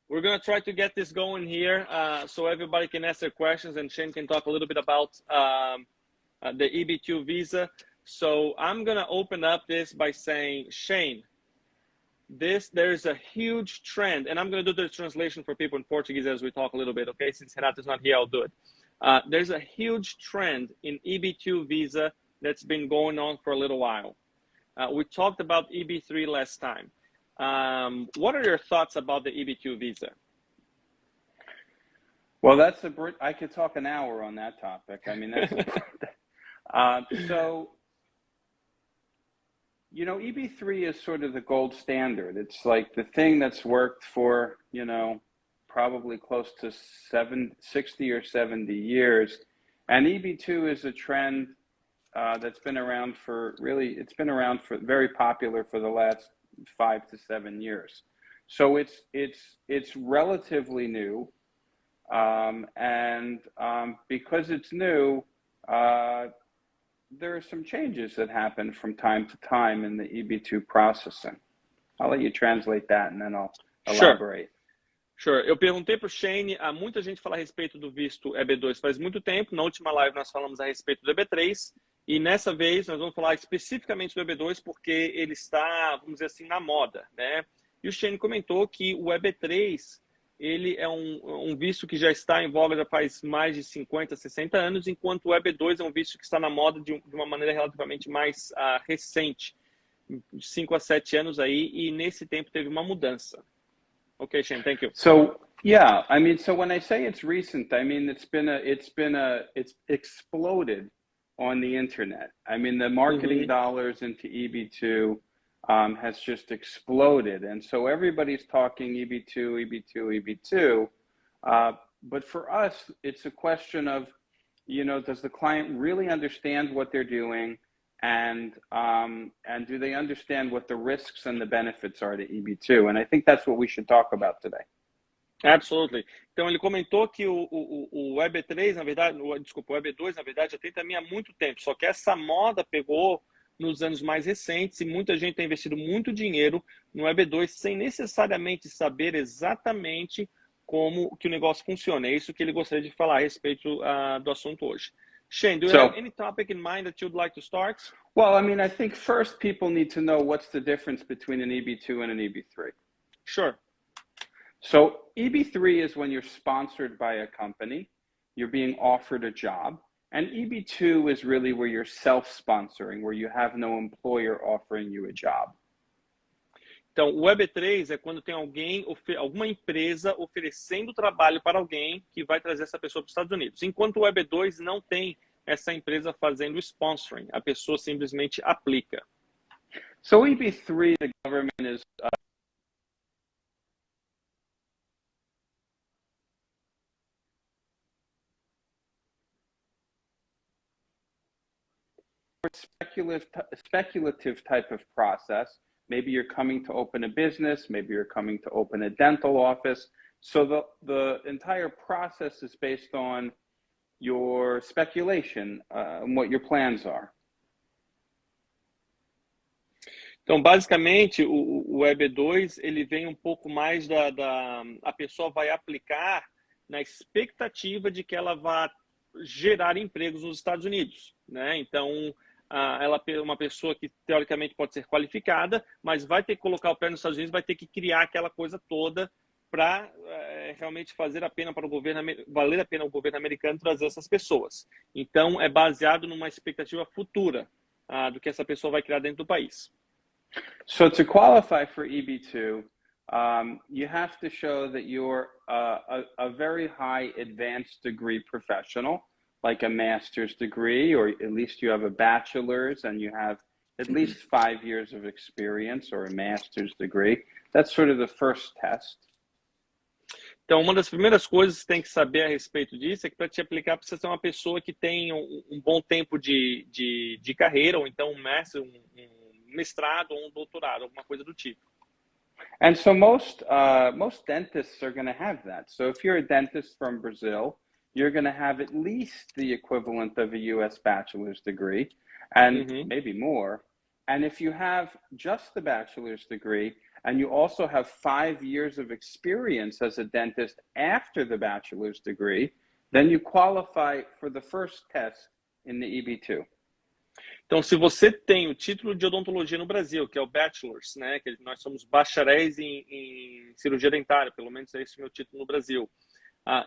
We're going to try to get this going here so everybody can ask their questions and Shayne can talk a little bit about the EB2 visa. So I'm going to open up this by saying, Shayne, there's a huge trend, and I'm going to do the translation for people in Portuguese as we talk a little bit, okay? Since Renato's not here, I'll do it. There's a huge trend in EB2 visa that's been going on for a little while. We talked about EB3 last time. What are your thoughts about the EB2 visa? Well, I could talk an hour on that topic. I mean, so, you know, EB3 is sort of the gold standard. It's like the thing that's worked for, you know, probably close to 60 or 70 years. And EB2 is a trend that's been around for very popular for the last 5 to 7 years. So it's relatively new. Because it's new, there are some changes that happen from time to time in the EB2 processing. I'll let you translate that and then I'll elaborate. Sure. Eu perguntei para o Shayne, muita gente fala a respeito do visto EB2 faz muito tempo. Na última live nós falamos a respeito do EB3 e nessa vez nós vamos falar especificamente do EB2 porque ele está, vamos dizer assim, na moda, né? E o Shayne comentou que o EB3 ele é um visto que já está em voga já faz mais de 50, 60 anos, enquanto o EB2 é um visto que está na moda de uma maneira relativamente mais recente, de 5 a 7 anos aí, e nesse tempo teve uma mudança. Okay, Shayne, thank you. So, yeah, I mean, so when I say it's recent, I mean, it's exploded on the internet. I mean, the marketing dollars into EB2 has just exploded. And so everybody's talking EB2, EB2, EB2. But for us, it's a question of, you know, does the client really understand what they're doing? And do they understand what the risks and the benefits are to EB2? And I think that's what we should talk about today. Absolutely. Então ele comentou que o EB3, na verdade, o EB2, na verdade, já tem também há muito tempo. Só que essa moda pegou nos anos mais recentes e muita gente tem investido muito dinheiro no EB2 sem necessariamente saber exatamente como que o negócio funciona. É isso que ele gostaria de falar a respeito do assunto hoje. Shayne, do you have any topic in mind that you'd like to start? Well, I mean, I think first people need to know what's the difference between an EB2 and an EB3. Sure. So EB3 is when you're sponsored by a company, you're being offered a job. And EB2 is really where you're self-sponsoring, where you have no employer offering you a job. Então, o EB3 é quando tem alguma empresa oferecendo trabalho para alguém que vai trazer essa pessoa para os Estados Unidos. Enquanto o EB2 não tem essa empresa fazendo sponsoring, a pessoa simplesmente aplica. So EB3, the government is speculative type of process. Maybe you're coming to open a business, maybe you're coming to open a dental office. So the entire process is based on your speculation and what your plans are. Então, basicamente, o EB2, ele vem um pouco mais a pessoa vai aplicar na expectativa de que ela vá gerar empregos nos Estados Unidos, né? Então, ela é uma pessoa que teoricamente pode ser qualificada, mas vai ter que colocar o pé nos Estados Unidos, vai ter que criar aquela coisa toda para realmente valer a pena o governo americano trazer essas pessoas. Então, é baseado numa expectativa futura do que essa pessoa vai criar dentro do país. So to qualify for EB2, you have to show that you're a very high advanced degree professional, like a master's degree, or at least you have a bachelor's and you have at least 5 years of experience or a master's degree. That's sort of the first test. Então, uma das primeiras coisas que você tem que saber a respeito disso é que para te aplicar precisa ser uma pessoa que tem um bom tempo de carreira, ou então um mestrado ou um doutorado, alguma coisa do tipo. And so most dentists are going to have that. So if you're a dentist from Brazil, you're going to have at least the equivalent of a U.S. bachelor's degree, and maybe more. And if you have just the bachelor's degree and you also have 5 years of experience as a dentist after the bachelor's degree, then you qualify for the first test in the EB2. Então, se você tem o título de odontologia no Brasil, que é o bachelor's, né, que nós somos bacharéis em cirurgia dentária, pelo menos é esse o meu título no Brasil,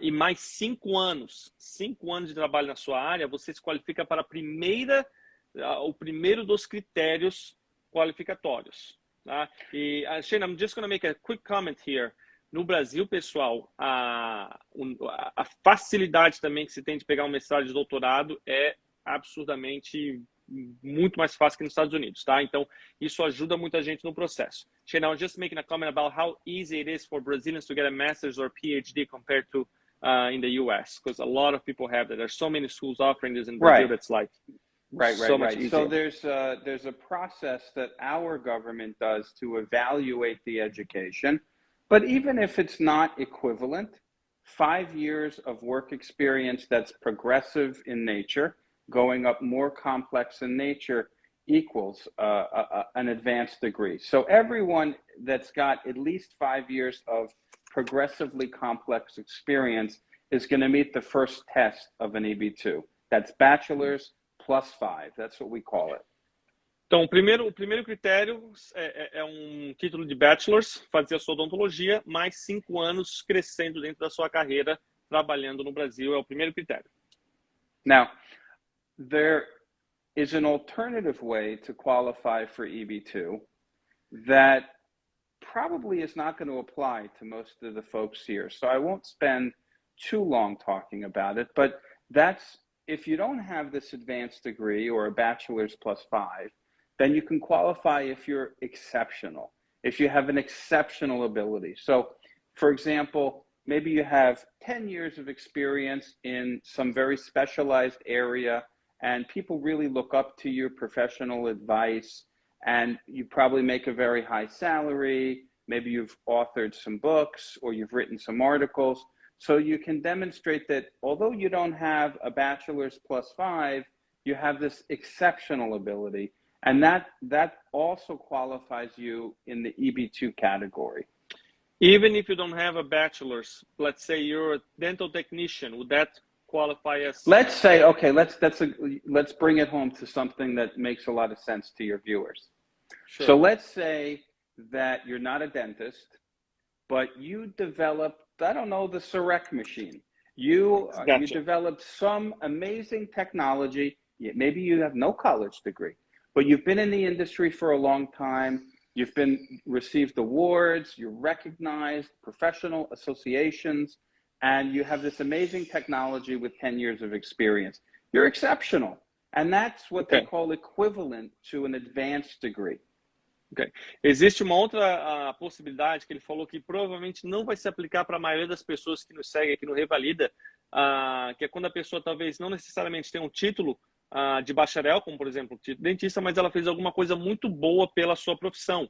e mais 5 anos de trabalho na sua área, você se qualifica para o primeiro dos critérios qualificatórios. Tá? E, Shayne, I'm just going to make a quick comment here. No Brasil, pessoal, a facilidade também que se tem de pegar um mestrado de doutorado é absurdamente muito mais fácil que nos Estados Unidos, tá? Então, isso ajuda muita gente no processo. Shayne, I was just making a comment about how easy it is for Brazilians to get a master's or PhD compared to in the US, because a lot of people have that. There's so many schools offering this in Brazil. Right. That's like so much easier. So there's a process that our government does to evaluate the education, but even if it's not equivalent, 5 years of work experience that's progressive in nature, going up more complex in nature, equals an advanced degree. So everyone that's got at least 5 years of progressively complex experience is going to meet the first test of an EB2. That's bachelor's plus 5. That's what we call it. Então, o primeiro critério é um título de bachelor's, fazer a sua odontologia, mais 5 anos crescendo dentro da sua carreira, trabalhando no Brasil, é o primeiro critério. Now, there is an alternative way to qualify for EB2 that probably is not going to apply to most of the folks here. So I won't spend too long talking about it, but that's if you don't have this advanced degree or a bachelor's plus 5, then you can qualify if you're exceptional, if you have an exceptional ability. So, for example, maybe you have 10 years of experience in some very specialized area, and people really look up to your professional advice, and you probably make a very high salary. Maybe you've authored some books or you've written some articles. So you can demonstrate that although you don't have a bachelor's plus 5, you have this exceptional ability. And that also qualifies you in the EB2 category. Even if you don't have a bachelor's, let's say you're a dental technician, would that qualify as? Let's say, okay, let's bring it home to something that makes a lot of sense to your viewers. Sure. So let's say that you're not a dentist, but you developed, I don't know, the Surrec machine. You developed some amazing technology. Maybe you have no college degree, but you've been in the industry for a long time. You've received awards, you're recognized, professional associations, and you have this amazing technology with 10 years of experience. You're exceptional. And that's what they call equivalent to an advanced degree. Okay. Existe uma outra possibilidade que ele falou que provavelmente não vai se aplicar para a maioria das pessoas que nos seguem aqui no Revalida, que é quando a pessoa talvez não necessariamente tenha um título de bacharel, como por exemplo, título de dentista, mas ela fez alguma coisa muito boa pela sua profissão.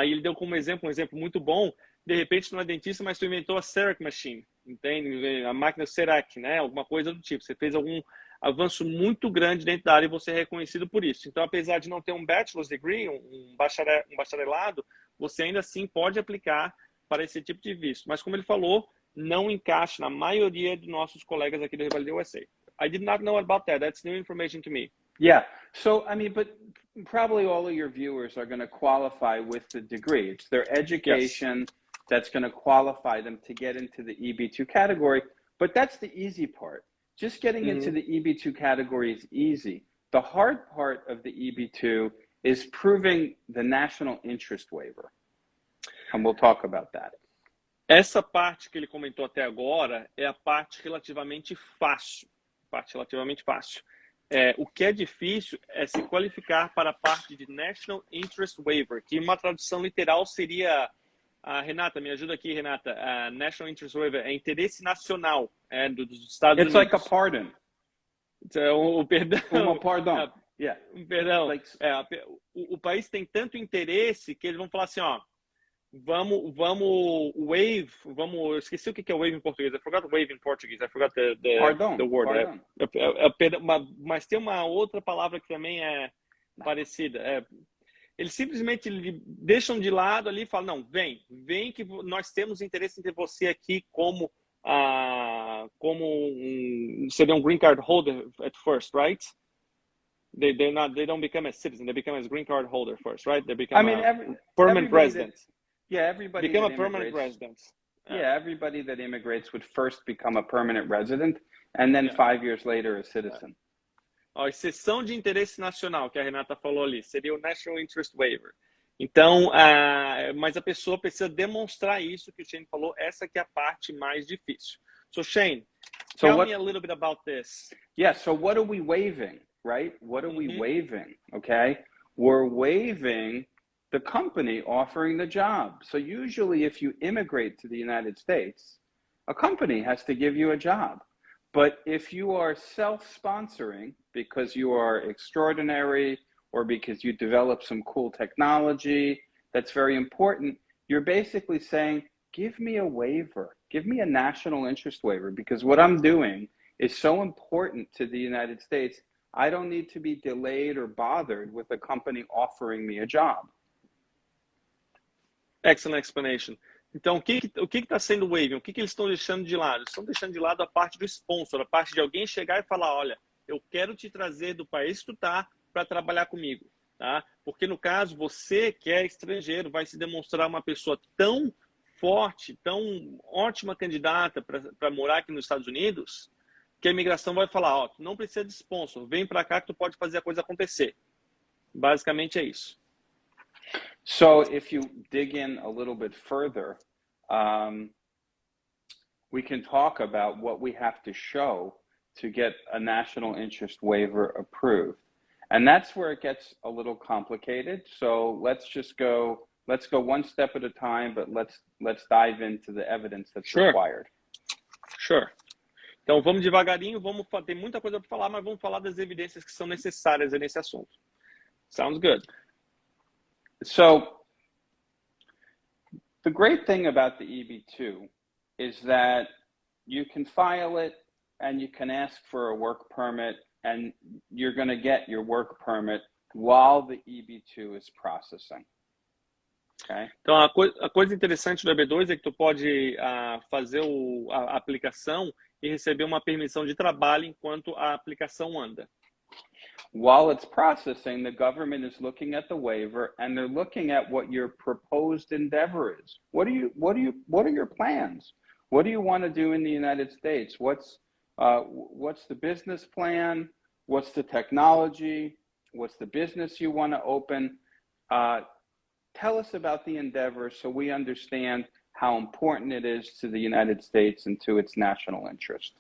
Ele deu como exemplo, um exemplo muito bom, de repente tu não é dentista, mas tu inventou a Surrec machine, entende? A máquina Surrec, né? Alguma coisa do tipo. Você fez algum avanço muito grande dentro da área e você é reconhecido por isso. Então, apesar de não ter um bachelor's degree, um bacharelado, você ainda assim pode aplicar para esse tipo de visto. Mas como ele falou, não encaixa na maioria de nossos colegas aqui do Revalida USA. I did not know about that. That's new information to me. Yeah. So, I mean, but probably all of your viewers are going to qualify with the degree. It's their education that's going to qualify them to get into the EB2 category. But that's the easy part. Just getting into the EB2 category is easy. The hard part of the EB2 is proving the national interest waiver. And we'll talk about that. Essa parte que ele comentou até agora é a parte relativamente fácil. O que é difícil é se qualificar para a parte de National Interest Waiver, que uma tradução literal seria... Renata, me ajuda aqui, Renata. National Interest Waiver é interesse nacional dos Estados Unidos. It's like a pardon. O perdão. Um pardon. Um perdão. Like... o país tem tanto interesse que eles vão falar assim, ó, vamos waive, eu esqueci o que é waive em português. I forgot waive in Portuguese. I forgot the word. Perdão, mas tem uma outra palavra que também é parecida. Eles simplesmente deixam de lado ali e falam, não, vem que nós temos interesse em ter você aqui como seria um green card holder at first, right? They don't become a citizen, they become a green card holder first, right? They become permanent resident. Everybody become that a permanent immigrates, resident. everybody that immigrates would first become a permanent resident and then 5 years later a citizen. A exceção de interesse nacional, que a Renata falou ali, seria o National Interest Waiver. Então, mas a pessoa precisa demonstrar isso que o Shayne falou, essa que é a parte mais difícil. So, Shayne, tell me a little bit about this. Yeah, so what are we waiving, right? What are we waiving, okay? We're waiving the company offering the job. So usually if you immigrate to the United States, a company has to give you a job. But if you are self-sponsoring because you are extraordinary or because you develop some cool technology that's very important, you're basically saying, give me a waiver, give me a national interest waiver, because what I'm doing is so important to the United States, I don't need to be delayed or bothered with a company offering me a job. Excellent explanation. Então, o que está sendo o waiving? O que eles estão deixando de lado? Eles estão deixando de lado a parte do sponsor, a parte de alguém chegar e falar, olha, eu quero te trazer do país que tu tá para trabalhar comigo, tá? Porque no caso, você que é estrangeiro vai se demonstrar uma pessoa tão forte, tão ótima candidata para morar aqui nos Estados Unidos, que a imigração vai falar, ó, tu não precisa de sponsor, vem para cá que tu pode fazer a coisa acontecer. Basicamente é isso. So if you dig in a little bit further, we can talk about what we have to show to get a national interest waiver approved. And that's where it gets a little complicated. So let's go one step at a time, but let's dive into the evidence that's required. Sure. Então vamos devagarinho, tem muita coisa para falar, mas vamos falar das evidências que são necessárias nesse assunto. Sounds good. So the great thing about the EB2 is that you can file it and you can ask for a work permit and you're going to get your work permit while the EB2 is processing. Okay? Então a coisa interessante do EB2 é que tu pode fazer a aplicação e receber uma permissão de trabalho enquanto a aplicação anda. While it's processing, the government is looking at the waiver and they're looking at what your proposed endeavor is. What are your plans? What do you want to do in the United States? What's the business plan? What's the technology? What's the business you want to open? Tell us about the endeavor so we understand how important it is to the United States and to its national interest.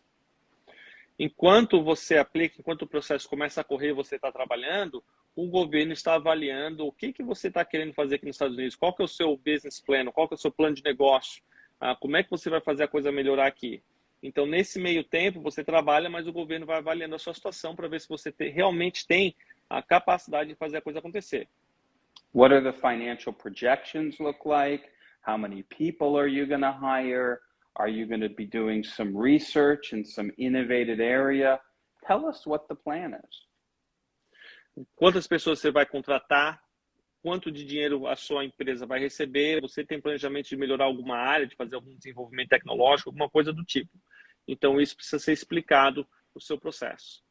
Enquanto você aplica, enquanto o processo começa a correr e você está trabalhando, o governo está avaliando o que você está querendo fazer aqui nos Estados Unidos, qual que é o seu business plan, qual que é o seu plano de negócio, como é que você vai fazer a coisa melhorar aqui. Então, nesse meio tempo, você trabalha, mas o governo vai avaliando a sua situação para ver se você realmente tem a capacidade de fazer a coisa acontecer. What are the financial projections look like? How many people are you going to hire? Are you going to be doing some research in some innovative area? Tell us what the plan is. Quantas pessoas você vai contratar? Quanto de dinheiro a sua empresa vai receber? Você tem planejamento de melhorar alguma área, de fazer algum desenvolvimento tecnológico, alguma coisa do tipo. Então, isso precisa ser explicado no seu processo.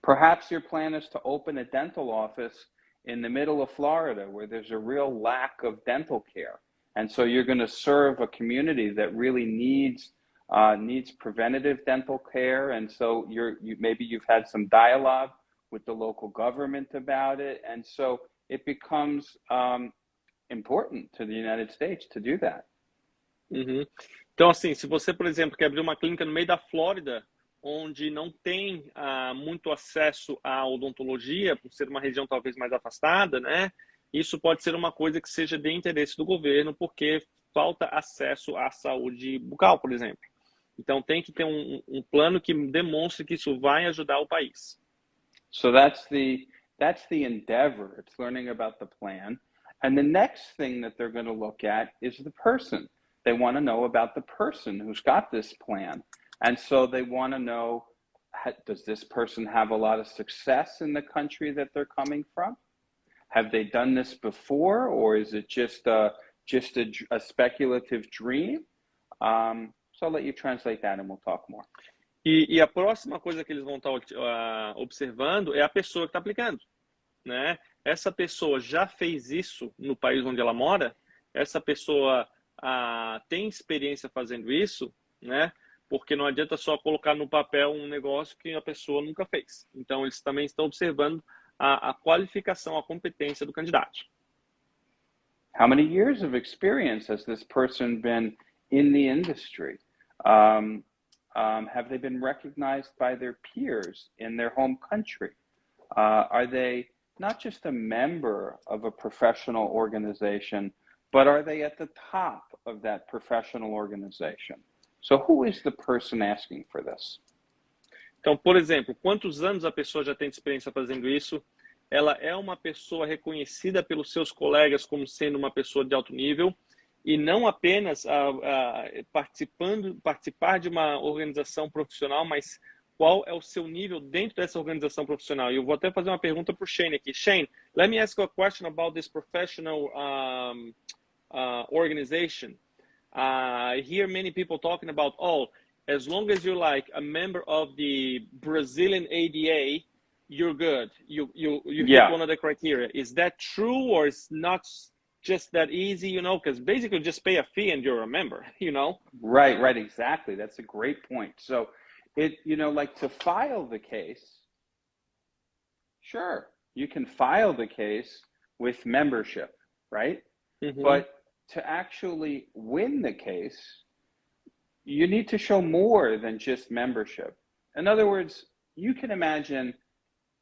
Perhaps your plan is to open a dental office in the middle of Florida, where there's a real lack of dental care. And so you're going to serve a community that really needs preventative dental care. And so maybe you've had some dialogue with the local government about it. And so it becomes important to the United States to do that. Então, assim, se você, por exemplo, quer abrir uma clínica no meio da Flórida, onde não tem muito acesso à odontologia, por ser uma região talvez mais afastada, né? Isso pode ser uma coisa que seja de interesse do governo, porque falta acesso à saúde bucal, por exemplo. Então, tem que ter um plano que demonstre que isso vai ajudar o país. So that's the endeavor. It's learning about the plan. And the next thing that they're going to look at is the person. They want to know about the person who's got this plan. And so they want to know, does this person have a lot of success in the country that they're coming from? Have they done this before, or is it just a speculative dream? So I'll let you translate that and we'll talk more. E a próxima coisa que eles vão estar observando é a pessoa que está aplicando, né? Essa pessoa já fez isso no país onde ela mora? Essa pessoa tem experiência fazendo isso, né? Porque não adianta só colocar no papel um negócio que a pessoa nunca fez. Então, eles também estão observando a qualificação, a competência do candidato. How many years of experience has this person been in the industry? Have they been recognized by their peers in their home country? Are they not just a member of a professional organization, but are they at the top of that professional organization? So who is the person asking for this? Então, por exemplo, quantos anos a pessoa já tem de experiência fazendo isso? Ela é uma pessoa reconhecida pelos seus colegas como sendo uma pessoa de alto nível e não apenas participar de uma organização profissional, mas qual é o seu nível dentro dessa organização profissional. E eu vou até fazer uma pergunta para o Shayne aqui. Shayne, let me ask you a question about this professional organization. I hear many people talking about, as long as you're like a member of the Brazilian ADA, you're good. You hit one of the criteria. Is that true, or is not just that easy? You know, because basically just pay a fee and you're a member. You know. Right. Exactly. That's a great point. So, like to file the case. Sure, you can file the case with membership, right? Mm-hmm. But to actually win the case, you need to show more than just membership. In other words, you can imagine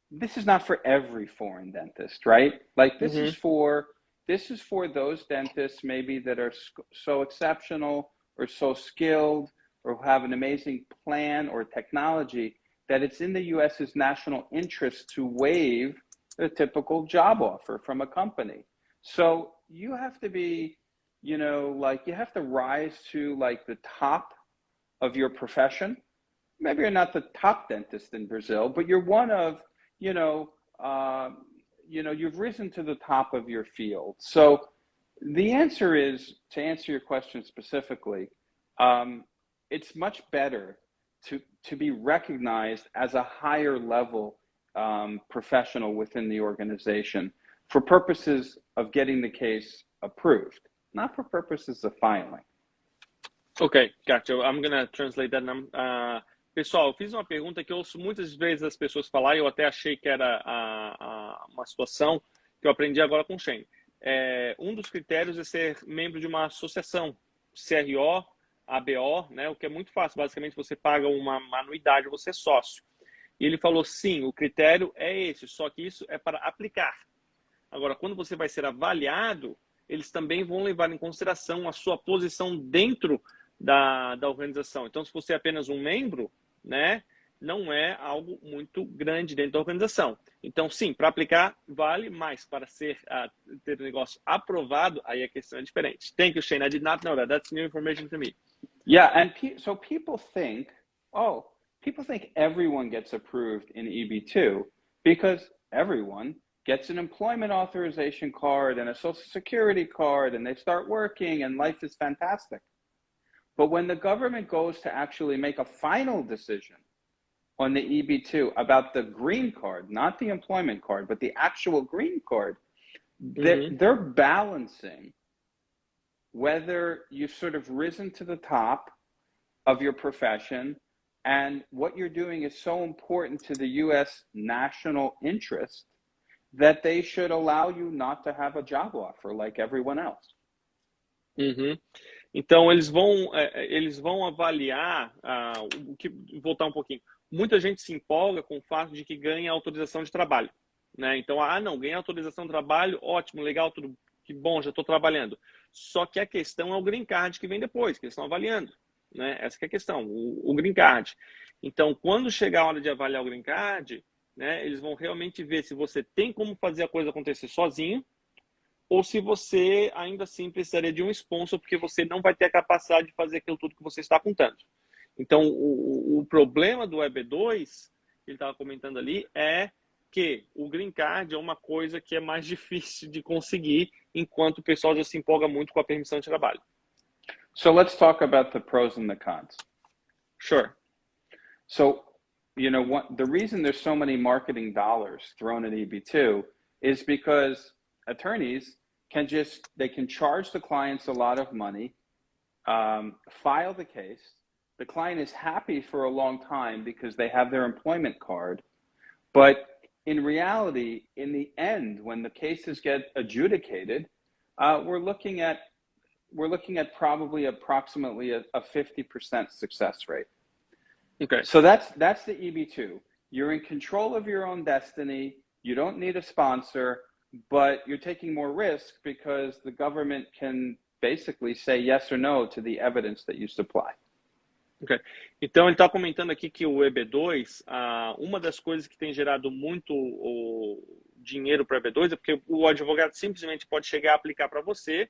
this is not for every foreign dentist, right? Like this is for those dentists maybe that are so exceptional or so skilled or have an amazing plan or technology that it's in the US's national interest to waive a typical job offer from a company. So you have to be, you have to rise to like the top of your profession. Maybe you're not the top dentist in Brazil, but you're one of, you've risen to the top of your field. So the answer is, to answer your question specifically, it's much better to be recognized as a higher level professional within the organization for purposes of getting the case approved, not for purposes of filing. Okay, gotcha. I'm going to translate that. Pessoal, eu fiz uma pergunta que eu ouço muitas vezes as pessoas falar, e eu até achei que era uma situação que eu aprendi agora com o Shayne. Um dos critérios é ser membro de uma associação, CRO, ABO, né, o que é muito fácil. Basicamente, você paga uma anuidade, você é sócio. E ele falou, sim, o critério é esse, só que isso é para aplicar. Agora, quando você vai ser avaliado, eles também vão levar em consideração a sua posição dentro da organização. Então, se você é apenas um membro, né, não é algo muito grande dentro da organização. Então, sim, para aplicar vale, mas para ter o negócio aprovado, aí a questão é diferente. Thank you, Shayne. I did not know that. That's new information to me. Yeah, and so people think everyone gets approved in EB2 because everyone gets an employment authorization card and a social security card, and they start working and life is fantastic. But when the government goes to actually make a final decision on the EB2 about the green card, not the employment card, but the actual green card, they're balancing whether you've sort of risen to the top of your profession and what you're doing is so important to the U.S. national interest that they should allow you not to have a job offer like everyone else. Então, eles vão avaliar, voltar um pouquinho. Muita gente se empolga com o fato de que ganha autorização de trabalho, né? Então, não, ganhei autorização de trabalho, ótimo, legal, tudo que bom, já estou trabalhando. Só que a questão é o green card que vem depois, que eles estão avaliando, né? Essa que é a questão, o green card. Então, quando chegar a hora de avaliar o green card, né, eles vão realmente ver se você tem como fazer a coisa acontecer sozinho, ou se você ainda assim precisaria de um sponsor, porque você não vai ter a capacidade de fazer aquilo tudo que você está apontando. Então, o problema do EB2, que ele estava comentando ali, é que o green card é uma coisa que é mais difícil de conseguir, enquanto o pessoal já se empolga muito com a permissão de trabalho. So let's talk about the pros and the cons. Sure. So, you know, the reason there's so many marketing dollars thrown at EB2 is because attorneys can they can charge the clients a lot of money, file the case. The client is happy for a long time because they have their employment card. But in reality, in the end, when the cases get adjudicated, we're looking at probably approximately a 50% success rate. Okay. So that's the EB2. You're in control of your own destiny. You don't need a sponsor, but you're taking more risk because the government can basically say yes or no to the evidence that you supply. Okay. Então, ele está comentando aqui que o EB2, uma das coisas que tem gerado muito dinheiro para o EB2 é porque o advogado simplesmente pode chegar a aplicar para você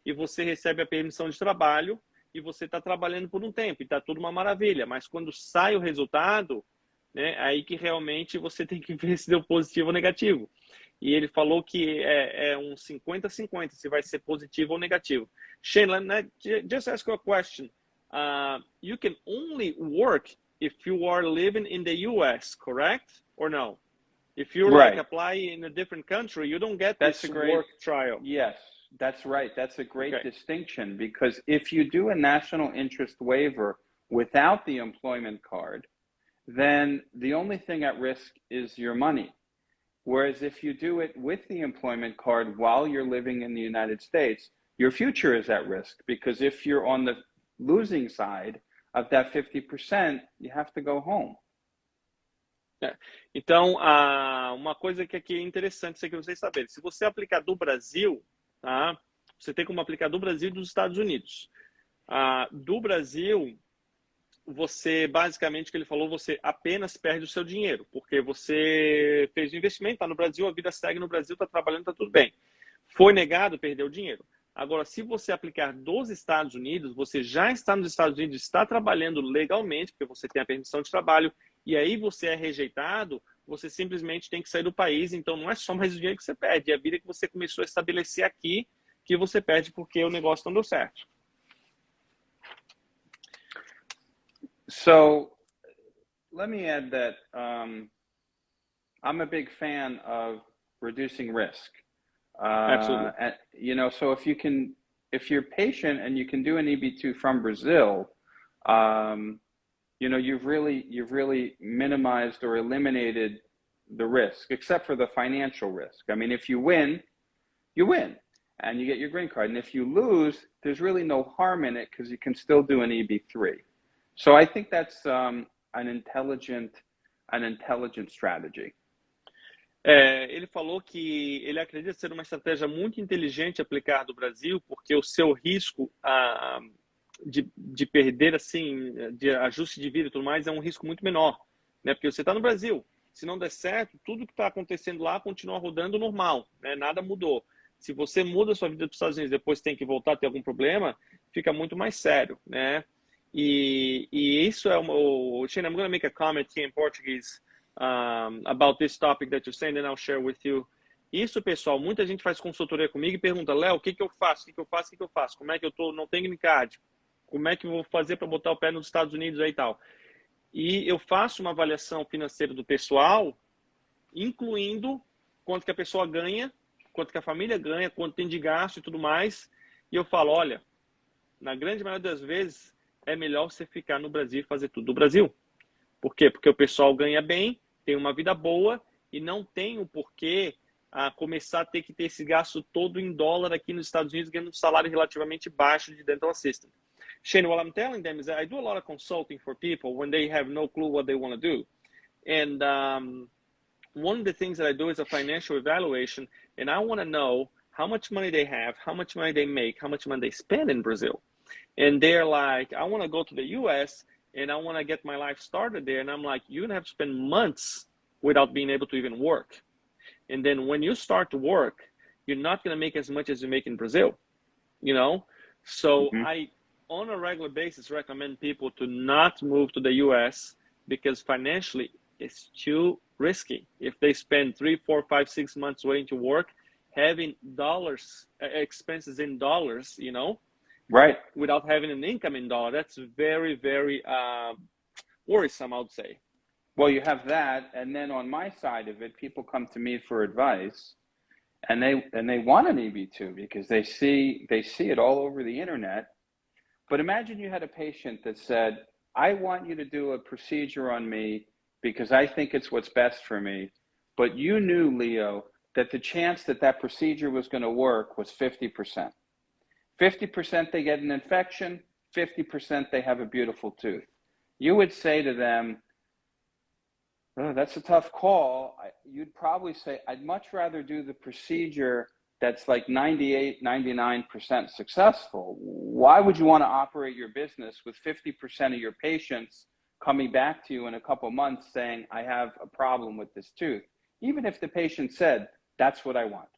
e você recebe a permissão de trabalho e você está trabalhando por um tempo e está tudo uma maravilha. Mas quando sai o resultado, né, aí que realmente você tem que ver se deu positivo ou negativo. E ele falou que é um 50-50, se vai ser positivo ou negativo. Shayne, just ask you a question. You can only work if you are living in the US, correct? Or no? If you like apply in a different country, you don't get this work trial. Yes, that's right. That's a great distinction, because if you do a national interest waiver without the employment card, then the only thing at risk is your money. Whereas if you do it with the employment card while you're living in the United States, your future is at risk, because if you're on the losing side of that 50%, you have to go home. Então, uma coisa que aqui é interessante, isso aqui vocês saberem. Se você aplicar do Brasil, tá? Você tem como aplicar do Brasil e dos Estados Unidos. Do Brasil, você, basicamente, o que ele falou, você apenas perde o seu dinheiro, porque você fez o investimento, está no Brasil, a vida segue no Brasil, está trabalhando, está tudo bem. Foi negado, perdeu o dinheiro. Agora, se você aplicar dos Estados Unidos, você já está nos Estados Unidos, está trabalhando legalmente, porque você tem a permissão de trabalho, e aí você é rejeitado, você simplesmente tem que sair do país. Então, não é só mais o dinheiro que você perde, é a vida que você começou a estabelecer aqui que você perde porque o negócio não deu certo. So, let me add that I'm a big fan of reducing risk. Absolutely. And, you know, so if you're patient and you can do an EB2 from Brazil, you know, you've really minimized or eliminated the risk, except for the financial risk. I mean, if you win, you win and you get your green card. And if you lose, there's really no harm in it because you can still do an EB3. So I think that's an intelligent strategy. Ele falou que ele acredita ser uma estratégia muito inteligente aplicar do Brasil, porque o seu risco de perder, assim, de ajuste de vida e tudo mais, é um risco muito menor, né? Porque você está no Brasil, se não der certo, tudo que está acontecendo lá continua rodando normal, né? Nada mudou. Se você muda a sua vida para os Estados Unidos e depois tem que voltar a ter algum problema, fica muito mais sério, né? E isso é Shayne, I'm going to make a comment here in Portuguese about this topic that you're saying, then I'll share with you. Isso, pessoal, muita gente faz consultoria comigo e pergunta, Léo, o que eu faço? Como é que eu tô? Não tenho green card. Como é que eu vou fazer para botar o pé nos Estados Unidos aí e tal? E eu faço uma avaliação financeira do pessoal, incluindo quanto que a pessoa ganha, quanto que a família ganha, quanto tem de gasto e tudo mais. E eu falo, olha, na grande maioria das vezes, é melhor você ficar no Brasil e fazer tudo do Brasil. Por quê? Porque o pessoal ganha bem, tem uma vida boa e não tem o porquê começar a ter que ter esse gasto todo em dólar aqui nos Estados Unidos, ganhando um salário relativamente baixo de dental assistant. Shayne, what I'm telling them is that I do a lot of consulting for people when they have no clue what they want to do. And one of the things that I do is a financial evaluation, and I want to know how much money they have, how much money they make, how much money they spend in Brazil. And they're like, I want to go to the US and I want to get my life started there. And I'm like, you're going to have to spend months without being able to even work. And then when you start to work, you're not going to make as much as you make in Brazil, you know? So I, on a regular basis, recommend people to not move to the US because financially it's too risky. If they spend 3, 4, 5, 6 months waiting to work, having expenses in dollars, you know, right, without having an income in dollar, that's very, very worrisome, I would say. Well, you have that, and then on my side of it, people come to me for advice, and they want an EB2 because they see it all over the internet. But imagine you had a patient that said, I want you to do a procedure on me because I think it's what's best for me. But you knew, Leo, that the chance that that procedure was going to work was 50%. 50% they get an infection, 50% they have a beautiful tooth. You would say to them, oh, that's a tough call. You'd probably say, I'd much rather do the procedure that's like 98, 99% successful. Why would you want to operate your business with 50% of your patients coming back to you in a couple months saying, I have a problem with this tooth? Even if the patient said, that's what I want.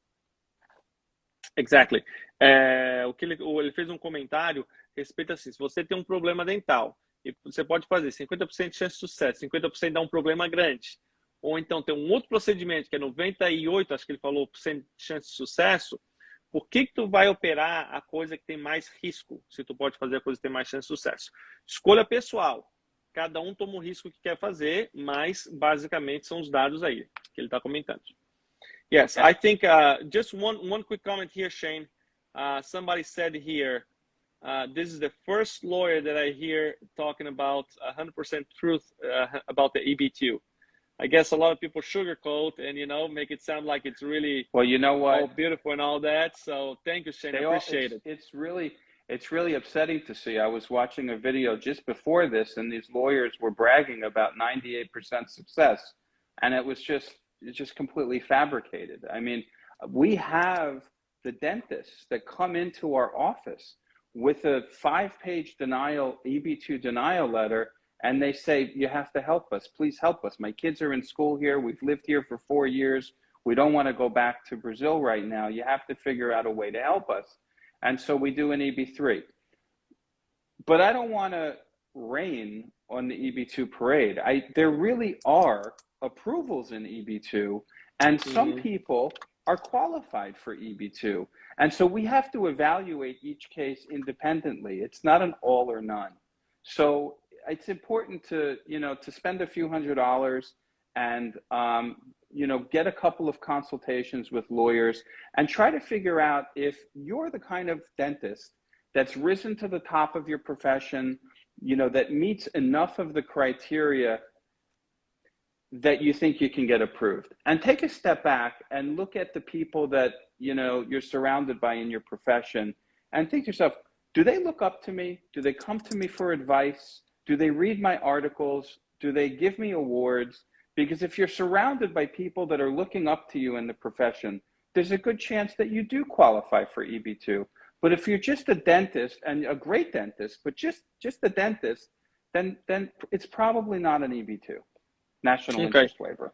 Exactly. Ele fez comentário a respeito assim, se você tem problema dental, e você pode fazer 50% de chance de sucesso, 50% dá problema grande. Ou então tem outro procedimento que é 98, acho que ele falou, % de chance de sucesso. Por que tu vai operar a coisa que tem mais risco, se tu pode fazer a coisa que tem mais chance de sucesso? Escolha pessoal. Cada toma o risco que quer fazer, mas basicamente são os dados aí que ele está comentando. Yes, I think just one quick comment here, Shayne. Somebody said here, this is the first lawyer that I hear talking about 100% truth about the EB2. I guess a lot of people sugarcoat and, you know, make it sound like it's really, well, you know what, all beautiful and all that. So thank you, Shayne. I appreciate it. It's really upsetting to see. I was watching a video just before this, and these lawyers were bragging about 98% success, and it's just completely fabricated. I mean, we have the dentists that come into our office with a 5-page EB2 denial letter, and they say, you have to help us. Please help us. My kids are in school here. We've lived here for 4 years. We don't want to go back to Brazil right now. You have to figure out a way to help us. And so we do an EB3. But I don't want to rain on the EB2 parade. There really are approvals in EB2, and some people are qualified for EB2. And so we have to evaluate each case independently. It's not an all or none. So it's important to, you know, to spend a few $100s and, you know, get a couple of consultations with lawyers and try to figure out if you're the kind of dentist that's risen to the top of your profession, you know, that meets enough of the criteria that you think you can get approved. And take a step back and look at the people that, you know, you're surrounded by in your profession and think to yourself, do they look up to me? Do they come to me for advice? Do they read my articles? Do they give me awards? Because if you're surrounded by people that are looking up to you in the profession, there's a good chance that you do qualify for EB2. But if you're just a dentist, and a great dentist, but just a dentist, then it's probably not an EB2. National Interest Waiver.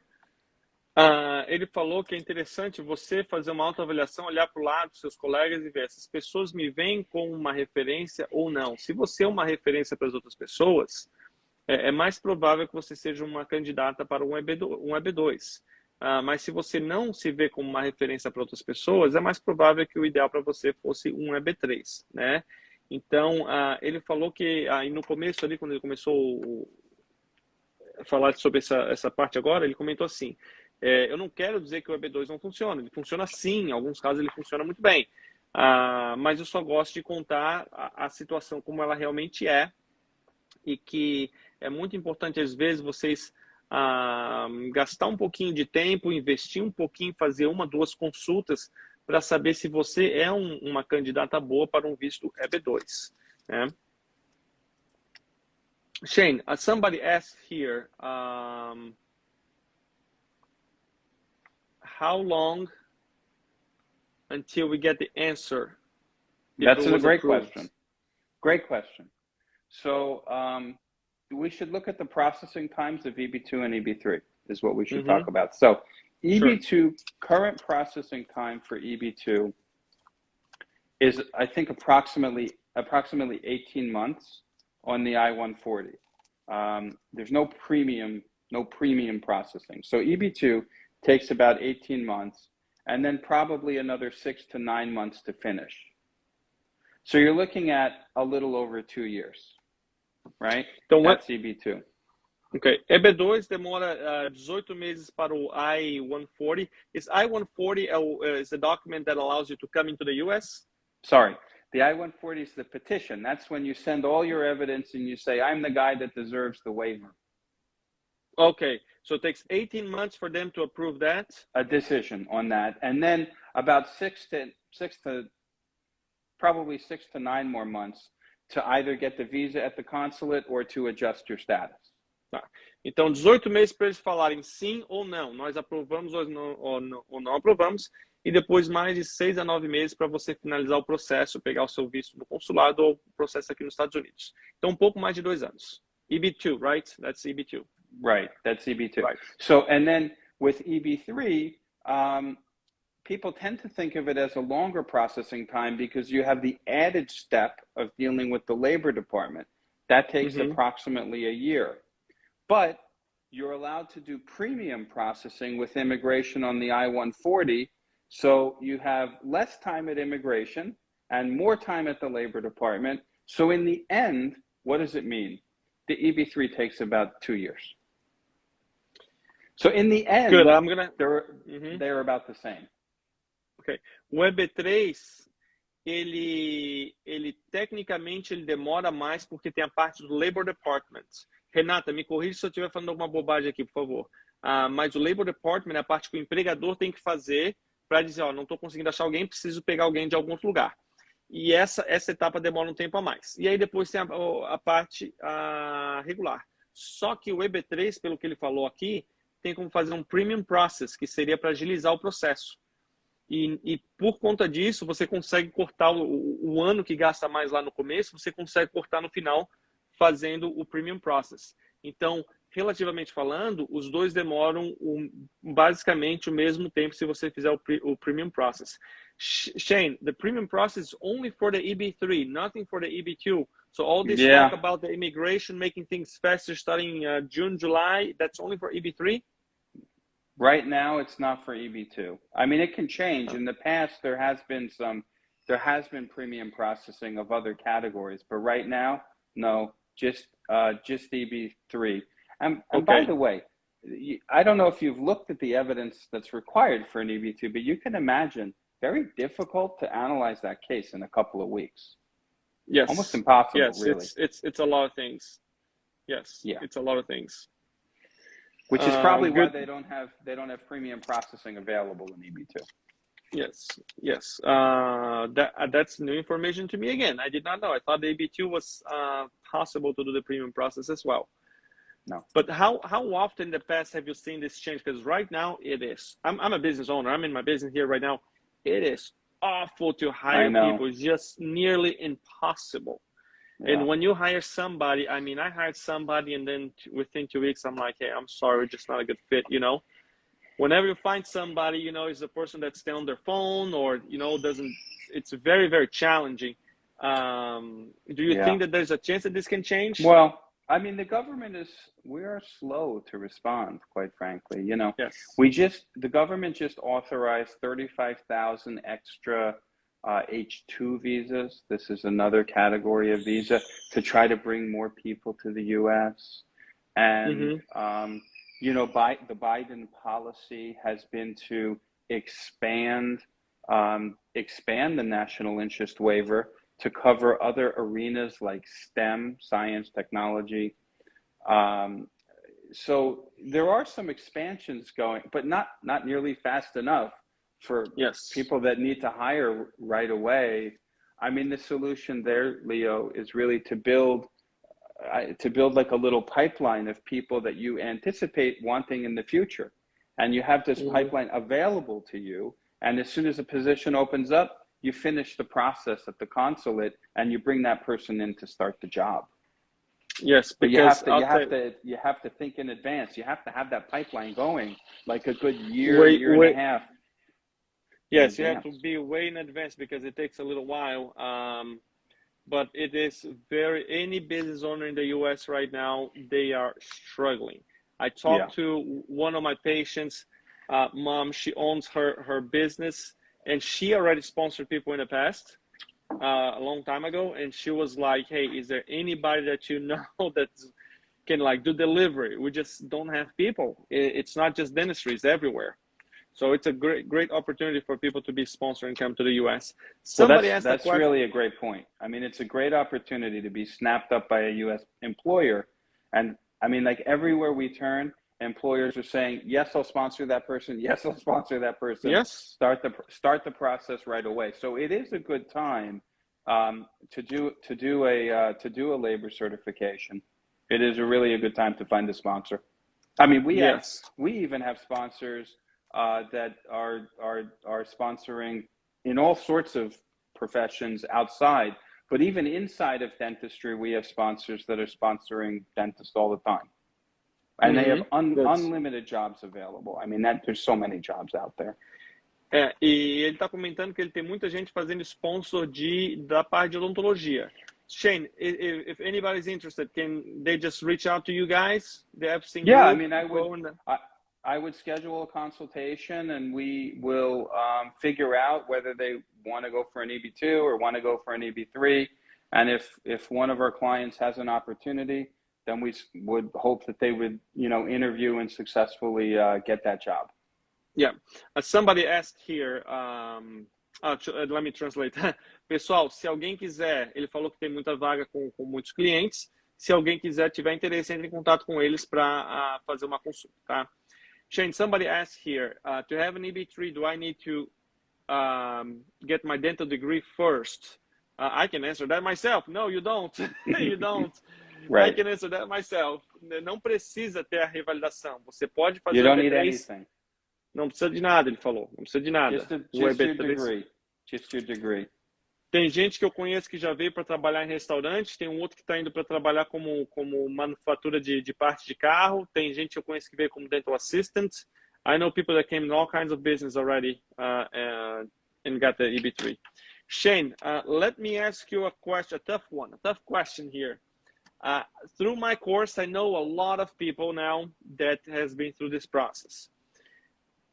Ele falou que é interessante você fazer uma autoavaliação, olhar para o lado dos seus colegas e ver se as pessoas me veem como uma referência ou não. Se você é uma referência para as outras pessoas, é mais provável que você seja uma candidata para um EB2. Mas se você não se vê como uma referência para outras pessoas, é mais provável que o ideal para você fosse um EB3, né? Então, ele falou que no começo ali, quando ele começou falar sobre essa parte agora, ele comentou assim, eu não quero dizer que o EB2 não funciona, ele funciona sim, em alguns casos ele funciona muito bem, mas eu só gosto de contar a situação como ela realmente é, e que é muito importante às vezes vocês gastar um pouquinho de tempo, investir um pouquinho, fazer 1, 2 consultas para saber se você é uma candidata boa para um visto EB2, né? Shayne, somebody asked here, how long until we get the answer? That's a great question. Great question. So we should look at the processing times of EB2 and EB3 is what we should talk about. So EB2, current processing time for EB2 is, I think, approximately 18 months on the I-140. There's no premium no premium processing. So EB2 takes about 18 months and then probably another 6 to 9 months to finish. So you're looking at a little over 2 years, right? Então, that's EB2. Ok. EB2 demora 18 meses para o I-140. Is I-140 is the document that allows you to come into the US? Sorry, the I-140 is the petition. That's when you send all your evidence and you say, I'm the guy that deserves the waiver. Okay, so it takes 18 months for them to approve that? A decision on that. And then about probably 6 to 9 more months to either get the visa at the consulate or to adjust your status. Tá. Então, 18 meses para eles falarem sim ou não. Nós aprovamos ou não aprovamos. E depois mais de 6 a 9 meses para você finalizar o processo, pegar o seu visto no consulado ou o processo aqui nos Estados Unidos. Então, um pouco mais de 2 anos. EB2, right? That's EB2. Right, that's EB2. Right. So, and then with EB3, people tend to think of it as a longer processing time because you have the added step of dealing with the Labor Department. That takes approximately a year. But you're allowed to do premium processing with immigration on the I-140. So you have less time at immigration and more time at the Labor Department. So in the end, what does it mean? The EB3 takes about 2 years. So in the end, Good. they're about the same. Okay. O EB3, ele tecnicamente ele demora mais porque tem a parte do Labor Department. Renata, me corrija se eu estiver falando alguma bobagem aqui, por favor. Mas o Labor Department é a parte que o empregador tem que fazer para dizer, ó, não estou conseguindo achar alguém, preciso pegar alguém de algum outro lugar. E essa etapa demora um tempo a mais. E aí depois tem a parte regular. Só que o EB3, pelo que ele falou aqui, tem como fazer um premium process, que seria para agilizar o processo. E por conta disso, você consegue cortar o ano que gasta mais lá no começo, você consegue cortar no final, fazendo o premium process. Então, relativamente falando, os dois demoram basicamente o mesmo tempo se você fizer o premium process. Shayne, the premium process is only for the EB3, nothing for the EB2. So all this talk about the immigration, making things faster starting June, July, that's only for EB3? Right now, it's not for EB2. I mean, it can change. In the past, there has been premium processing of other categories, but right now, no, just EB3. And by the way, I don't know if you've looked at the evidence that's required for an EB2, but you can imagine very difficult to analyze that case in a couple of weeks. Yes. Almost impossible, yes, really. It's a lot of things. Yes, yeah. It's a lot of things. Which is probably why they don't have premium processing available in EB2. Yes. That's new information to me again. I did not know. I thought the EB2 was possible to do the premium process as well. No. But how often in the past have you seen this change? Because right now it is. I'm a business owner. I'm in my business here right now. It is awful to hire people. It's just nearly impossible. Yeah. And when you hire somebody, I mean, I hired somebody and then within 2 weeks, I'm like, hey, I'm sorry, we're just not a good fit, you know? Whenever you find somebody, you know, is a person that's still on their phone or, you know, it's very, very challenging. Do you think that there's a chance that this can change? Well, I mean, we are slow to respond, quite frankly, you know. Yes. The government just authorized 35,000 extra H2 visas. This is another category of visa to try to bring more people to the U.S. And, you know, the Biden policy has been to expand the national interest waiver to cover other arenas like STEM, science, technology. So there are some expansions going, but not nearly fast enough for people that need to hire right away. I mean, the solution there, Leo, is really to build like a little pipeline of people that you anticipate wanting in the future. And you have this pipeline available to you. And as soon as a position opens up, you finish the process at the consulate and you bring that person in to start the job. Yes, but you have to think in advance. You have to have that pipeline going like a good year and a half. Yes, you have to be way in advance because it takes a little while. But it is any business owner in the U.S. right now, they are struggling. I talked to one of my patients, mom, she owns her business, and she already sponsored people in the past, a long time ago. And she was like, hey, is there anybody that you know that can like do delivery? We just don't have people. It's not just dentistry, it's everywhere. So it's a great opportunity for people to be sponsored and come to the US. Somebody asked that's really a great point. I mean, it's a great opportunity to be snapped up by a US employer. And I mean, like everywhere we turn, employers are saying, yes, I'll sponsor that person. Yes, I'll sponsor that person. Yes. Start the process right away. So it is a good time to do a labor certification. It is really a good time to find a sponsor. I mean, we even have sponsors that are sponsoring in all sorts of professions outside, but even inside of dentistry, we have sponsors that are sponsoring dentists all the time. And they have unlimited jobs available. I mean, there's so many jobs out there. E ele está comentando que ele tem muita gente fazendo sponsor da parte de odontologia. Shayne, if anybody's interested, can they just reach out to you guys, the Epstein Group? Yeah, I mean, I would schedule a consultation, and we will figure out whether they want to go for an EB2 or want to go for an EB3. And if one of our clients has an opportunity, then we would hope that they would, interview and successfully get that job. Yeah. Somebody asked here, let me translate. Pessoal, se alguém quiser, ele falou que tem muita vaga com muitos clientes. Se alguém quiser, tiver interesse, entre em contato com eles para fazer uma consulta, tá? Shayne, somebody asked here, to have an EB3, do I need to get my dental degree first? I can answer that myself. No, you don't. You don't. Right. I can answer that myself. Não precisa ter a revalidação. Você pode fazer you don't need anything. Não precisa de nada, ele falou. Não precisa de nada. Just your degree. Just your degree. Tem gente que eu conheço que já veio para trabalhar em restaurante, tem um outro que está indo para trabalhar como manufatura de parte de carro, tem gente que eu conheço que veio como dental assistant. I know people that came in all kinds of business already and got the EB3. Shayne, let me ask you a tough question here. Through my course, I know a lot of people now that has been through this process.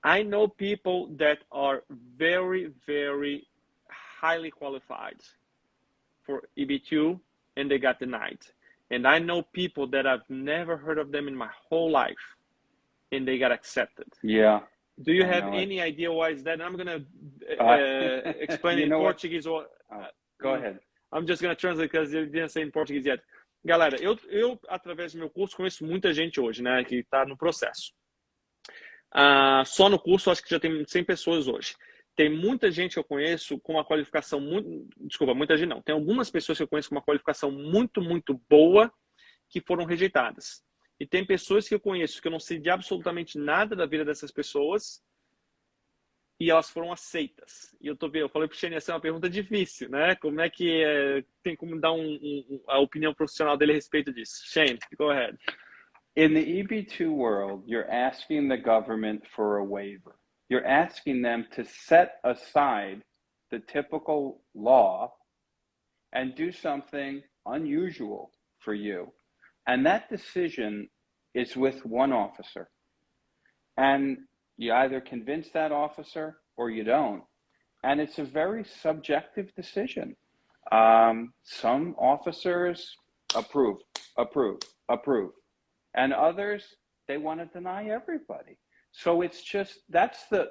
I know people that are very, very highly qualified for EB2 and they got denied. And I know people that I've never heard of them in my whole life and they got accepted. Yeah. Do you have any idea why is that? I'm going to explain in Portuguese. Or, go ahead. I'm just going to translate because you didn't say in Portuguese yet. Galera, eu através do meu curso conheço muita gente hoje, né, que está no processo. Só no curso acho que já tem 100 pessoas hoje. Tem muita gente que eu conheço com uma qualificação muita gente não. Tem algumas pessoas que eu conheço com uma qualificação muito, muito boa que foram rejeitadas. E tem pessoas que eu conheço que eu não sei de absolutamente nada da vida dessas pessoas e elas foram aceitas. E eu falei pro Shayne, essa é uma pergunta difícil, né? Como é que tem como dar a opinião profissional dele a respeito disso? Shayne, go ahead. In the EB2 world, you're asking the government for a waiver. You're asking them to set aside the typical law and do something unusual for you. And that decision is with one officer. And you either convince that officer or you don't. And it's a very subjective decision. Some officers approve. And others, they want to deny everybody. So it's that's the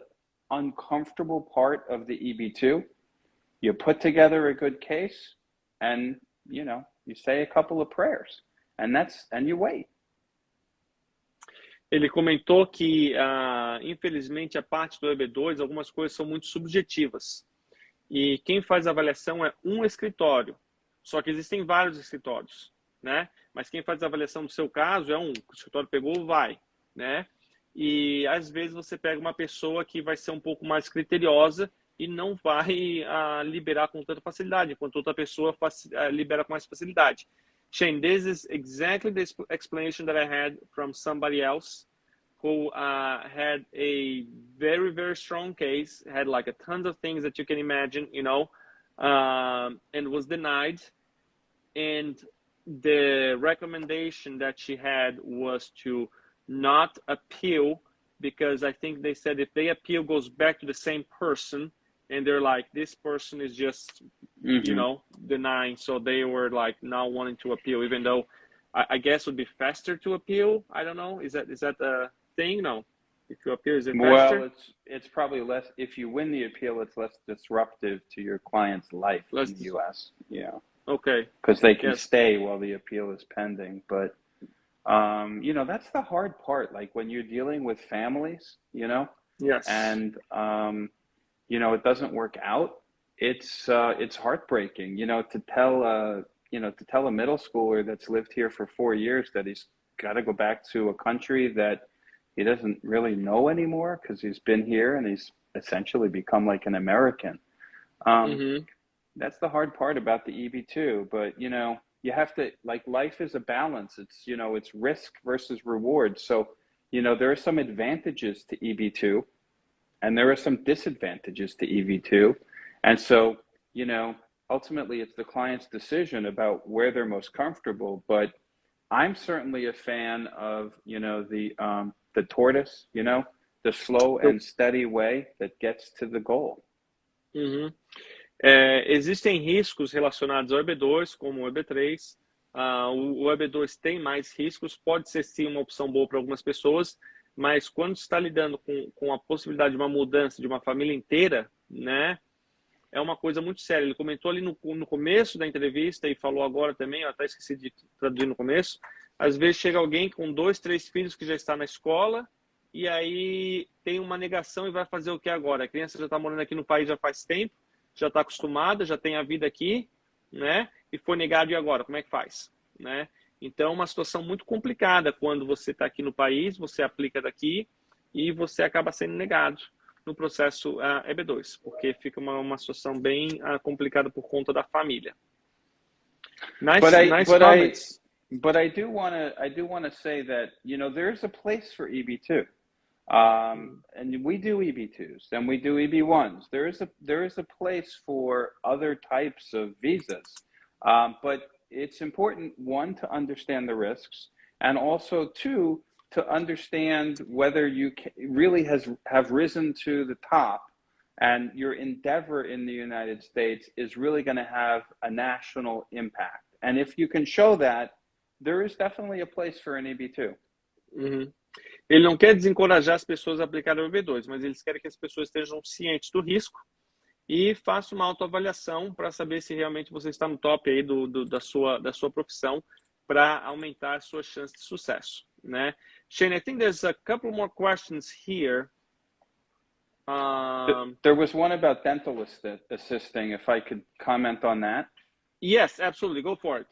uncomfortable part of the EB2. You put together a good case and, you say a couple of prayers and you wait. Ele comentou que, infelizmente, a parte do EB2, algumas coisas são muito subjetivas. E quem faz a avaliação é um escritório. Só que existem vários escritórios, né? Mas quem faz a avaliação no seu caso é um. O escritório pegou, vai, né? E às vezes você pega uma pessoa que vai ser um pouco mais criteriosa e não vai liberar com tanta facilidade, enquanto outra pessoa libera com mais facilidade. Shayne, this is exactly the explanation that I had from somebody else who had a very, very strong case, had like a ton of things that you can imagine, and was denied. And the recommendation that she had was to not appeal, because I think they said if they appeal, goes back to the same person, and they're like, this person is just, you know, denying. So they were like not wanting to appeal, even though I guess it would be faster to appeal. I don't know. Is that a thing? No. If you appeal, is it faster? Well, it's probably less. If you win the appeal, it's less disruptive to your client's life in the U.S. Yeah. Okay. Because they can stay while the appeal is pending. But, you know, that's the hard part. Like when you're dealing with families, you know, Yes. and, you know, it doesn't work out. It's heartbreaking, you know, to tell a middle schooler that's lived here for 4 years that he's got to go back to a country that he doesn't really know anymore because he's been here and he's essentially become like an American. That's the hard part about the EB2. But, you know, you have to, like, life is a balance. It's, you know, it's risk versus reward. So, you know, there are some advantages to EB2 and there are some disadvantages to EB2. And so, you know, ultimately it's the client's decision about where they're most comfortable. But I'm certainly a fan of, you know, the tortoise, you know, the slow and steady way that gets to the goal. Existem riscos relacionados ao EB2, como o EB3. O EB2 tem mais riscos, pode ser sim uma opção boa para algumas pessoas, mas quando está lidando com a possibilidade de uma mudança de uma família inteira, né, é uma coisa muito séria. Ele comentou ali no começo da entrevista e falou agora também, eu até esqueci de traduzir no começo, às vezes chega alguém com 2, 3 filhos que já está na escola e aí tem uma negação e vai fazer o que agora? A criança já está morando aqui no país já faz tempo, já está acostumada, já tem a vida aqui, né? E foi negado e agora? Como é que faz? Né? Então, é uma situação muito complicada quando você está aqui no país, você aplica daqui e você acaba sendo negado no processo EB2, porque fica uma situação bem complicada por conta da família. Nice comments. But I do want to say that, you know, there's a place for EB2. And we do EB2s and we do EB1s. There is a place for other types of visas. But it's important, one, to understand the risks, and also, two, to understand whether you really have risen to the top and your endeavor in the United States is really going to have a national impact. And if you can show that, there is definitely a place for an EB2. Ele não quer desencorajar as pessoas a aplicarem o EB2, mas eles querem que as pessoas estejam cientes do risco e façam uma autoavaliação para saber se realmente você está no top aí da sua profissão para aumentar as suas chances de sucesso, né? Shayne, I think there's a couple more questions here. There was one about dental assisting, if I could comment on that. Yes, absolutely. Go for it.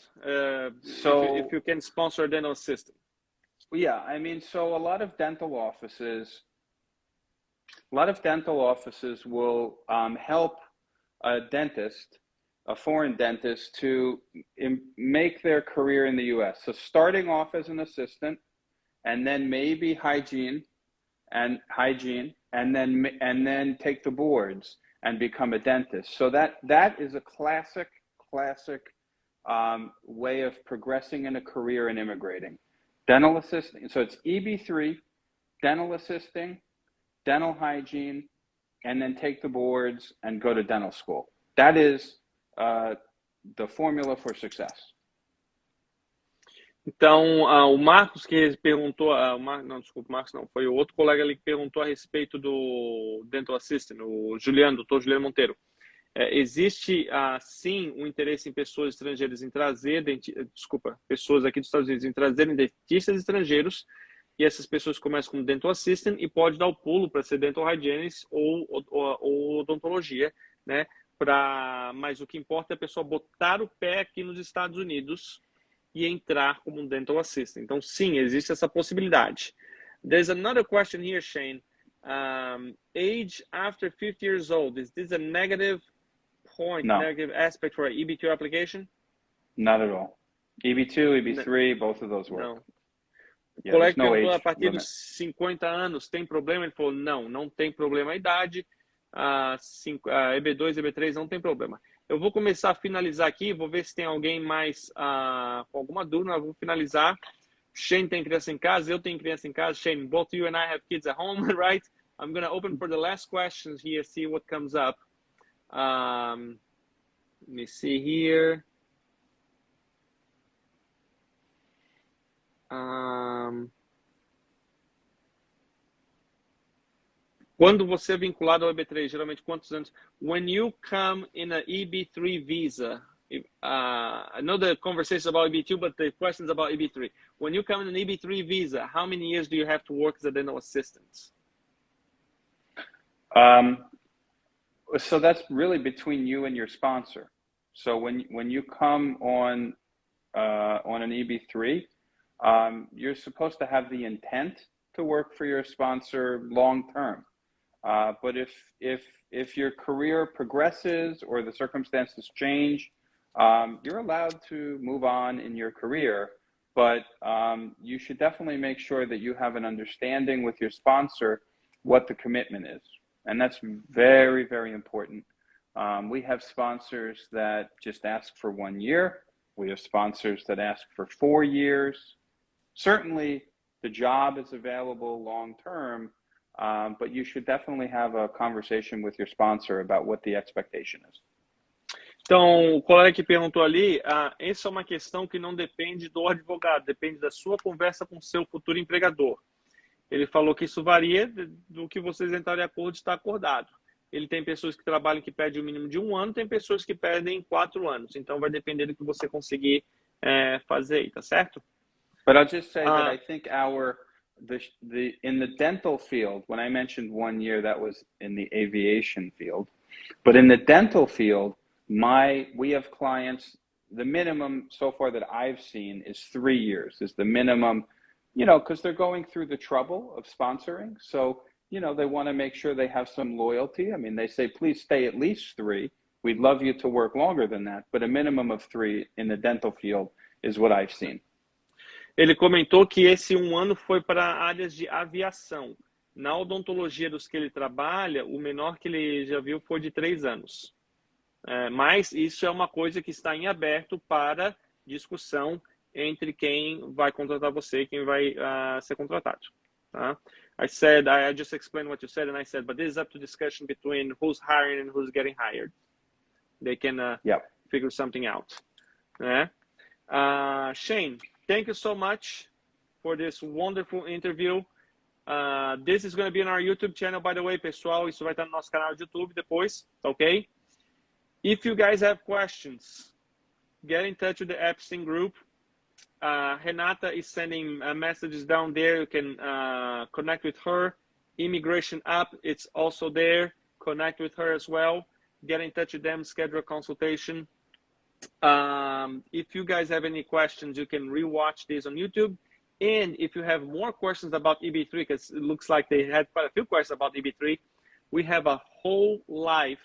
So if you can sponsor a dental assistant. Yeah, I mean, so a lot of dental offices will help a dentist, a foreign dentist, to make their career in the U.S. So starting off as an assistant, and then maybe hygiene, and then take the boards and become a dentist. So that is a classic way of progressing in a career in immigrating. Dental assisting, so it's EB3, dental assisting, dental hygiene, and then take the boards and go to dental school. That is the formula for success. Então, o Marcos que perguntou, não, desculpa, Marcos não, foi o outro colega ali que perguntou a respeito do dental assistant, o Juliano, doutor Juliano Monteiro. Existe, sim, um interesse em pessoas estrangeiras em trazer, pessoas aqui dos Estados Unidos em trazerem dentistas estrangeiros, e essas pessoas começam como dental assistant e pode dar o pulo para ser dental hygienist ou odontologia, né? Mas o que importa é a pessoa botar o pé aqui nos Estados Unidos e entrar como um dental assistant. Então, sim, existe essa possibilidade. There's another question here, Shayne. Age after 50 years old, is this a negative point, no. Negative aspect for an EB2 application? Not at all. EB2, EB3, both of those work. Não. O Yeah, colega no perguntou, a partir limit. dos 50 anos, tem problema? Ele falou, não tem problema a idade. EB2, EB3 não tem problema. Eu vou começar a finalizar aqui, vou ver se tem alguém mais com alguma dúvida, eu vou finalizar. Shayne tem criança em casa, eu tenho criança em casa. Shayne, both you and I have kids at home, right? I'm going to open for the last questions here, see what comes up. Let me see here. Quando você é vinculado ao EB3, geralmente quantos anos? When you come in a EB3 visa, I know the conversation about EB2, but the question's about EB3. When you come in an EB3 visa, how many years do you have to work as a dental assistant? So that's really between you and your sponsor. So when you come on an EB3, you're supposed to have the intent to work for your sponsor long term. But if your career progresses or the circumstances change, you're allowed to move on in your career, but you should definitely make sure that you have an understanding with your sponsor what the commitment is. And that's very, very important. We have sponsors that just ask for 1 year. We have sponsors that ask for 4 years. Certainly, the job is available long term, but you should definitely have a conversation with your sponsor about what the expectation is. Então, o colega que perguntou ali, essa é uma questão que não depende do advogado, depende da sua conversa com o seu futuro empregador. Ele falou que isso varia do que vocês entrarem de acordo, está acordado. Ele tem pessoas que trabalham que pedem o mínimo de 1 ano, tem pessoas que pedem 4 anos. Então, vai depender do que você conseguir fazer aí, tá certo? But I'll just say that I think in the dental field, when I mentioned 1 year, that was in the aviation field. But in the dental field, we have clients, the minimum so far that I've seen is 3 years is the minimum, because they're going through the trouble of sponsoring. So, they want to make sure they have some loyalty. I mean, they say, please stay at least 3. We'd love you to work longer than that, but a minimum of 3 in the dental field is what I've seen. Ele comentou que esse 1 ano foi para áreas de aviação. Na odontologia dos que ele trabalha, o menor que ele já viu foi de 3 anos. Mas isso é uma coisa que está em aberto para discussão entre quem vai contratar você e quem vai ser contratado. Tá? I just explained what you said, and I said, but this is up to discussion between who's hiring and who's getting hired. They can figure something out. Shayne, thank you so much for this wonderful interview. This is going to be on our YouTube channel, by the way, pessoal. Isso vai estar no nosso canal de YouTube depois, ok? If you guys have questions, get in touch with the Epstein Group. Renata is sending messages down there. You can connect with her. Immigration app, it's also there. Connect with her as well. Get in touch with them, schedule a consultation. If you guys have any questions, you can rewatch this on YouTube. And if you have more questions about EB3, because it looks like they had quite a few questions about EB3, we have a whole live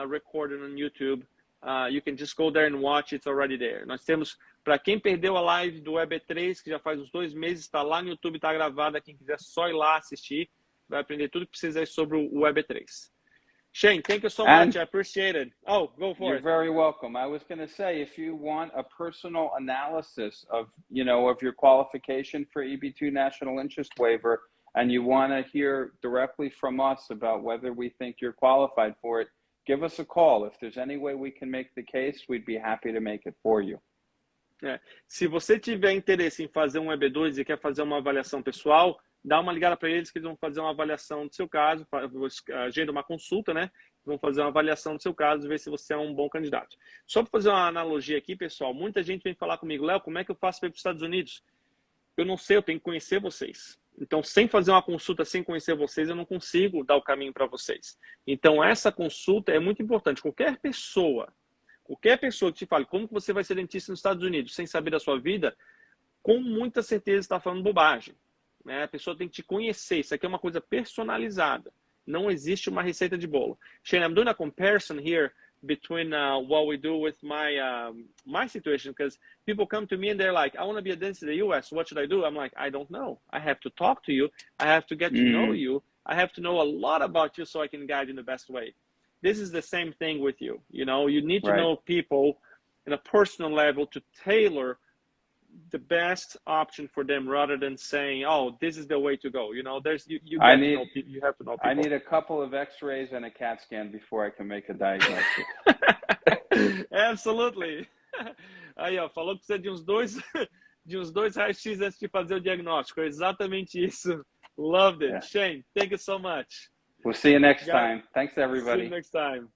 recorded on YouTube. You can just go there and watch, it's already there. Nós temos, para quem perdeu a live do EB3, que já faz uns 2 meses, está lá no YouTube, está gravada. Quem quiser só ir lá assistir, vai aprender tudo que precisa sobre o EB3. Shayne, thank you so much. I appreciate it. Oh, go for it. You're very welcome. I was going to say, if you want a personal analysis of your qualification for EB2 National Interest Waiver, and you want to hear directly from us about whether we think you're qualified for it, give us a call. If there's any way we can make the case, we'd be happy to make it for you. Se você tiver interesse em fazer um EB2 e quer fazer uma avaliação pessoal, dá uma ligada para eles que eles vão fazer uma avaliação do seu caso, agenda uma consulta, né? Vão fazer uma avaliação do seu caso, ver se você é um bom candidato. Só para fazer uma analogia aqui, pessoal, muita gente vem falar comigo, Léo, como é que eu faço para ir para os Estados Unidos? Eu não sei, eu tenho que conhecer vocês. Então, sem fazer uma consulta, sem conhecer vocês, eu não consigo dar o caminho para vocês. Então, essa consulta é muito importante. Qualquer pessoa que te fale como que você vai ser dentista nos Estados Unidos sem saber da sua vida, com muita certeza está falando bobagem. A pessoa tem que te conhecer. Isso aqui é uma coisa personalizada. Não existe uma receita de bolo. Shayne, I'm doing a comparison here between what we do with my situation, because people come to me and they're like, I want to be a dentist in the US. What should I do? I'm like, I don't know. I have to talk to you. I have to get to know you. I have to know a lot about you so I can guide you in the best way. This is the same thing with you. You need to know people in a personal level to tailor the best option for them rather than saying, oh, this is the way to go. You know, there's you you have to know people. I need a couple of x-rays and a CAT scan before I can make a diagnosis. Absolutely. Aí, ó, falou que precisa de uns dois raios-x antes de fazer o diagnóstico. É exatamente isso. Loved it. Yeah. Shayne, thank you so much. We'll see you next time. Thanks, everybody. See you next time.